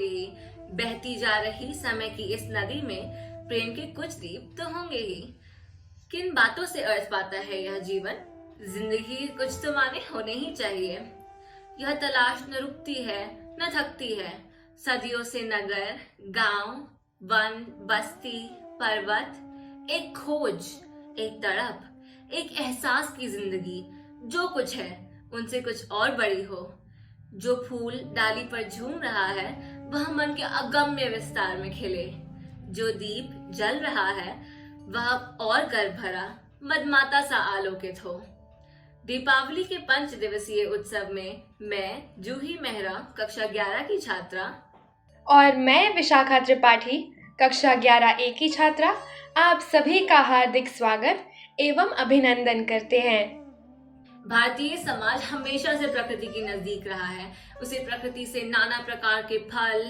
होंगे ही। बहती जा रही समय की इस नदी में प्रेम के कुछ दीप तो होंगे ही। किन बातों से अर्थ पाता है यह जीवन? जिंदगी के कुछ तो माने होने ही चाहिए। यह तलाश न रुकती है न थकती है। सदियों से नगर, गांव, वन, बस्ती, पर्वत, एक खोज, एक तड़प, एक एहसास की जिंदगी। जो कुछ है उनसे कुछ और बड़ी हो। जो फूल डाली पर झूम रहा है वह मन के अगम्य विस्तार में खिले। जो दीप जल रहा है वह और गर्भ भरा मदमाता सा आलोकित हो। दीपावली के 5 दिवसीय उत्सव में मैं जूही मेहरा, कक्षा 11 की छात्रा, और मैं विशाखा त्रिपाठी, कक्षा 11A की छात्रा, आप सभी का हार्दिक स्वागत एवं अभिनंदन करते हैं। भारतीय समाज हमेशा से प्रकृति के नजदीक रहा है। उसे प्रकृति से नाना प्रकार के फल,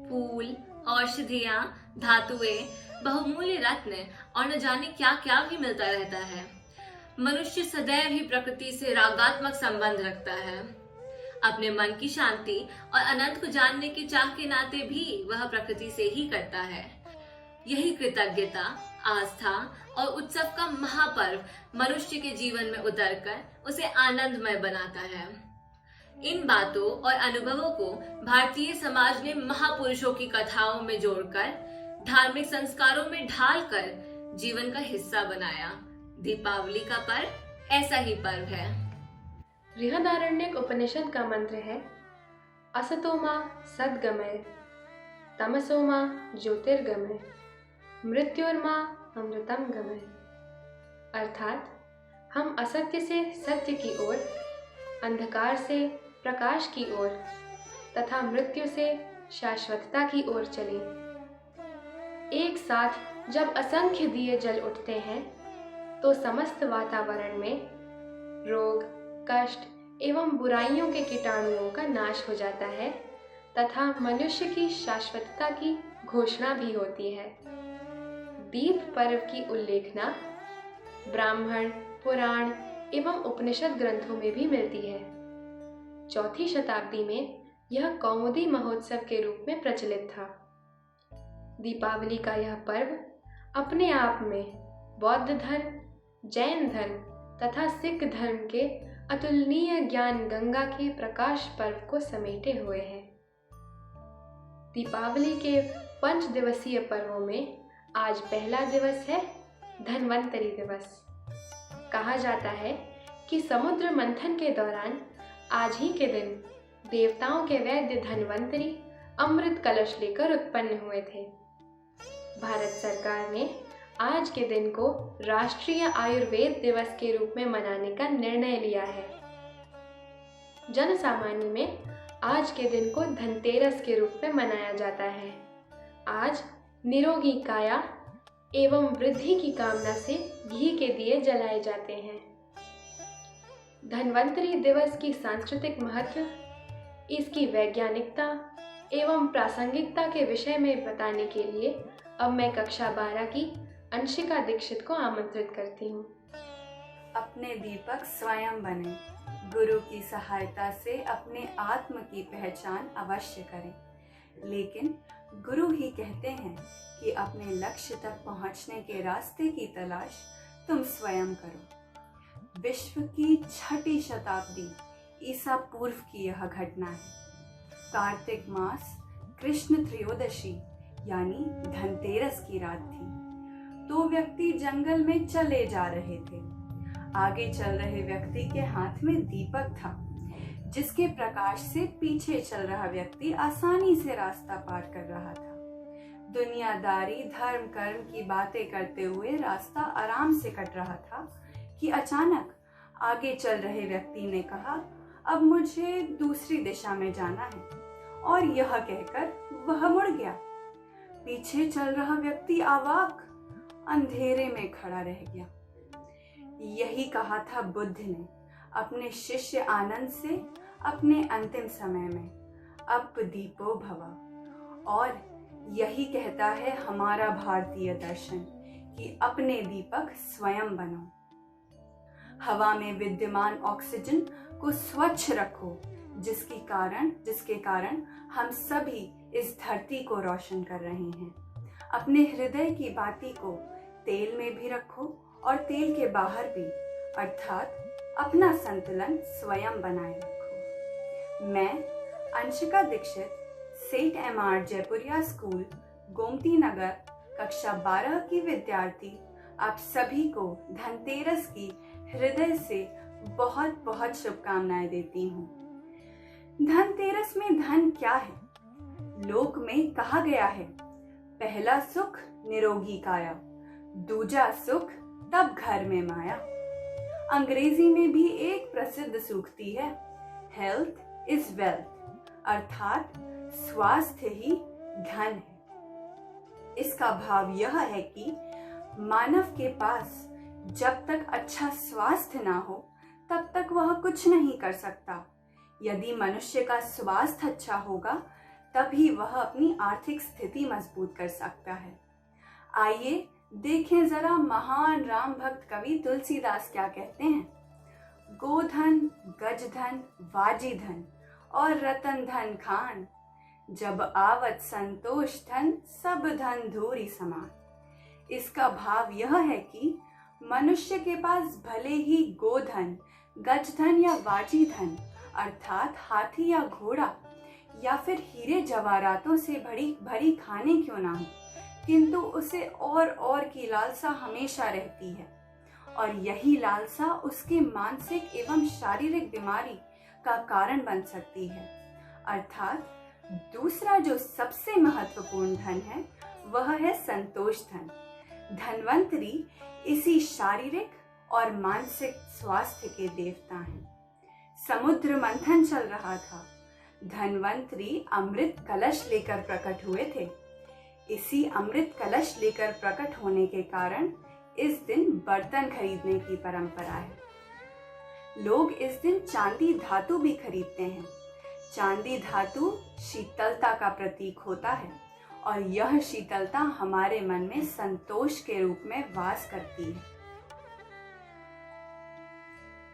फूल, औषधियां, धातुएं, बहुमूल्य रत्न और न जाने क्या क्या भी मिलता रहता है। मनुष्य सदैव ही प्रकृति से रागात्मक संबंध रखता है। अपने मन की शांति और अनंत को जानने के चाह के नाते भी वह प्रकृति से ही करता है। यही कृतज्ञता, आस्था और उत्सव का महापर्व मनुष्य के जीवन में उतरकर उसे आनंदमय बनाता है। इन बातों और अनुभवों को भारतीय समाज ने महापुरुषों की कथाओं में जोड़कर, धार्मिक संस्कारों में ढालकर जीवन का हिस्सा बनाया। दीपावली का पर्व ऐसा ही पर्व है। बृहदारण्यक उपनिषद का मंत्र है, असतोमा सद्गमय, तमसोमा ज्योतिर्गमय, मृत्युर्मा अमृतम गमय। अर्थात हम असत्य से सत्य की ओर, अंधकार से प्रकाश की ओर तथा मृत्यु से शाश्वतता की ओर चले। एक साथ जब असंख्य दिए जल उठते हैं तो समस्त वातावरण में रोग, कष्ट एवं बुराइयों के कीटाणुओं का नाश हो जाता है तथा मनुष्य की शाश्वतता की घोषणा भी होती है। दीप पर्व की उल्लेखना ब्राह्मण, पुराण एवं उपनिषद ग्रंथों में भी मिलती है। 4वीं शताब्दी में यह कौमुदी महोत्सव के रूप में प्रचलित था। दीपावली का यह पर्व अपने आप में बौद्ध धर्म, जैन धर्म तथा सिख धर्म के अतुलनीय ज्ञान गंगा के प्रकाश पर्व को समेटे हुए है। दीपावली के 5 दिवसीय पर्वों में आज पहला दिवस है धन्वंतरि दिवस। कहा जाता है कि समुद्र मंथन के दौरान आज ही के दिन देवताओं के वैद्य धन्वंतरि अमृत कलश लेकर उत्पन्न हुए थे। भारत सरकार ने आज के दिन को राष्ट्रीय आयुर्वेद दिवस के रूप में मनाने का निर्णय लिया है। जन सामान्य में आज के दिन को धनतेरस के रूप में मनाया जाता है। आज निरोगी काया एवं वृद्धि की कामना से घी के दिए जलाए जाते हैं। धन्वंतरि दिवस की सांस्कृतिक महत्व, इसकी वैज्ञानिकता एवं प्रासंगिकता के विषय में बताने के लिए अब मैं कक्षा 12 की अंशिका दीक्षित को आमंत्रित करती हूँ। अपने दीपक स्वयं बने। गुरु की सहायता से अपने आत्म की पहचान अवश्य करें, लेकिन गुरु ही कहते हैं कि अपने लक्ष्य तक पहुंचने के रास्ते की तलाश तुम स्वयं करो। विश्व की 6वीं शताब्दी ईसा पूर्व की यह घटना है। कार्तिक मास कृष्ण त्रयोदशी यानी धनतेरस की रात थी। 2 व्यक्ति जंगल में चले जा रहे थे। आगे चल रहे व्यक्ति के हाथ में दीपक था, जिसके प्रकाश से पीछे चल रहा व्यक्ति आसानी से रास्ता पार कर रहा था। दुनियादारी, धर्म, कर्म की बातें करते हुए रास्ता आराम से कट रहा था कि अचानक आगे चल रहे व्यक्ति ने कहा, अब मुझे दूसरी दिशा में जाना है, और यह कहकर वह मुड़ गया। पीछे चल रहा व्यक्ति अवाक अंधेरे में खड़ा रह गया। यही कहा था बुद्ध ने अपने शिष्य आनंद से अपने अंतिम समय में, अब दीपो भव। और यही कहता है हमारा भारतीय दर्शन कि अपने दीपक स्वयं बनो। हवा में विद्यमान ऑक्सीजन को स्वच्छ रखो, जिसके कारण हम सभी इस धरती को रोशन कर रहे हैं। अपने हृदय की बाती को तेल में भी रखो और तेल के बाहर भी, अर्थात अपना संतुलन स्वयं बनाए रखो। मैं अंशिका दीक्षित, सेठ एम.आर. जयपुरिया स्कूल, गोमती नगर, कक्षा 12 की विद्यार्थी, आप सभी को धनतेरस की हृदय से बहुत बहुत शुभकामनाएं देती हूँ। धनतेरस में धन क्या है? लोक में कहा गया है, पहला सुख निरोगी काया, दूजा सुख तब घर में माया। अंग्रेजी में भी एक प्रसिद्ध सूक्ति है, हेल्थ इज वेल्थ, अर्थात स्वास्थ्य ही धन है। इसका भाव यह है कि मानव के पास जब तक अच्छा स्वास्थ्य ना हो तब तक वह कुछ नहीं कर सकता। यदि मनुष्य का स्वास्थ्य अच्छा होगा तभी वह अपनी आर्थिक स्थिति मजबूत कर सकता है। आइए देखें जरा महान राम भक्त कवि तुलसीदास क्या कहते हैं। गोधन, गजधन, वाजीधन और रतन धन खान, जब आवत संतोष धन, सब धन धूरी समान। इसका भाव यह है कि मनुष्य के पास भले ही गोधन, गजधन या वाजीधन अर्थात हाथी या घोड़ा या फिर हीरे जवाहरातों से भरी खाने क्यों ना हो, किंतु उसे और की लालसा हमेशा रहती है और यही लालसा उसके मानसिक एवं शारीरिक बीमारी का कारण बन सकती है। अर्थात दूसरा जो सबसे महत्वपूर्ण धन है वह है संतोष धन। धन्वंतरी इसी शारीरिक और मानसिक स्वास्थ्य के देवता हैं। समुद्र मंथन चल रहा था, धन्वंतरी अमृत कलश लेकर प्रकट हुए थे। इसी अमृत कलश लेकर प्रकट होने के कारण इस दिन बर्तन खरीदने की परंपरा है। लोग इस दिन चांदी धातु भी खरीदते हैं। चांदी धातु शीतलता का प्रतीक होता है और यह शीतलता हमारे मन में संतोष के रूप में वास करती है।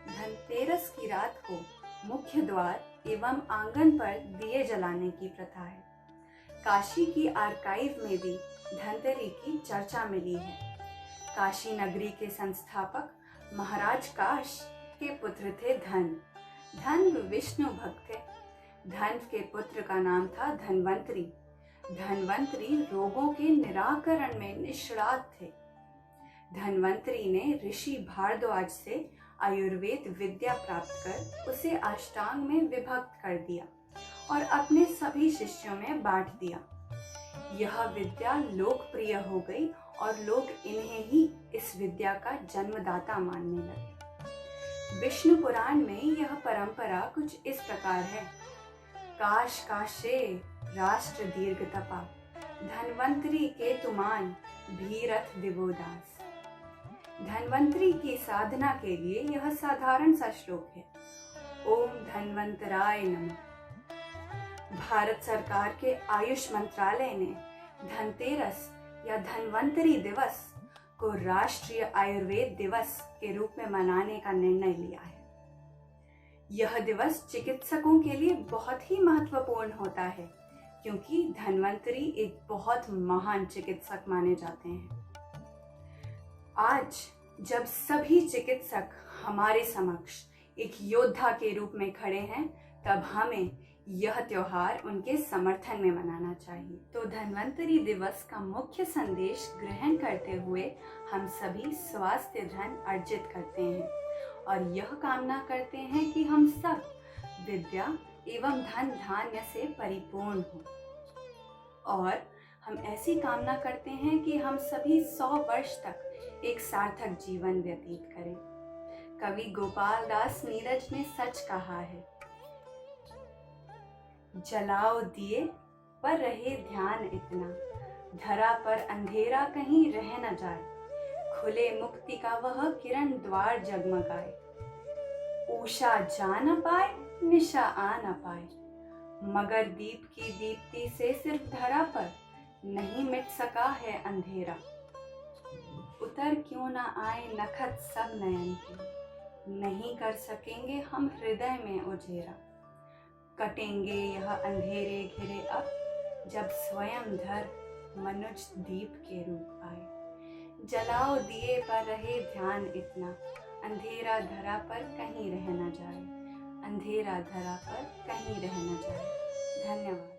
धनतेरस की रात को मुख्य द्वार एवं आंगन पर दिए जलाने की प्रथा है। काशी की आर्काइव में भी धनतेरी की चर्चा मिली है। काशी नगरी के संस्थापक महाराज काश के पुत्र थे धन। धन विष्णु भक्त थे। धन के पुत्र का नाम था धन्वंतरी। धन्वंतरी रोगों के निराकरण में निष्णात थे। धन्वंतरी ने ऋषि भारद्वाज से आयुर्वेद विद्या प्राप्त कर उसे अष्टांग में विभक्त कर दिया और अपने सभी शिष्यों में बांट दिया। यह विद्या लोकप्रिय हो गई और लोग इन्हें ही इस विद्या का जन्मदाता मानने लगे। विष्णु पुराण में यह परंपरा कुछ इस प्रकार है। काश काशे राष्ट्र दीर्घ तपा, धन्वंतरी के तुमान भीरथ दिवोदास। धन्वंतरी की साधना के लिए यह साधारण सा श्लोक है, ओम धन्वंतराय नमः। भारत सरकार के आयुष मंत्रालय ने धनतेरस या धन्वंतरी दिवस को राष्ट्रीय आयुर्वेद दिवस के रूप में मनाने का निर्णय लिया है। यह दिवस चिकित्सकों के लिए बहुत ही महत्वपूर्ण होता है क्योंकि धन्वंतरी एक बहुत महान चिकित्सक माने जाते हैं। आज जब सभी चिकित्सक हमारे समक्ष एक योद्धा के रूप में खड़े हैं, तब हमें यह त्योहार उनके समर्थन में मनाना चाहिए। तो धन्वंतरी दिवस का मुख्य संदेश ग्रहण करते हुए हम सभी स्वास्थ्य धन अर्जित करते हैं और यह कामना करते हैं कि हम सब विद्या एवं धन धान्य से परिपूर्ण हों। और हम ऐसी कामना करते हैं कि हम सभी 100 वर्ष तक एक सार्थक जीवन व्यतीत करें। कवि गोपाल दास नीरज ने सच कहा है, जलाओ दिए पर रहे ध्यान इतना, धरा पर अंधेरा कहीं रह न जाए, खुले मुक्ति का वह किरण द्वार जगमगाए, उषा जा न पाए निशा आ न पाए, मगर दीप की दीप्ति से सिर्फ धरा पर नहीं मिट सका है अंधेरा, उतर क्यों ना आए नखत सब नयन के, नहीं कर सकेंगे हम हृदय में उजेरा, कटेंगे यह अंधेरे घिरे अब, जब स्वयं धर मनुज दीप के रूप आए। जलाओ दिए पर रहे ध्यान इतना, अंधेरा धरा पर कहीं रह न जाए, अंधेरा धरा पर कहीं रह न जाए। धन्यवाद।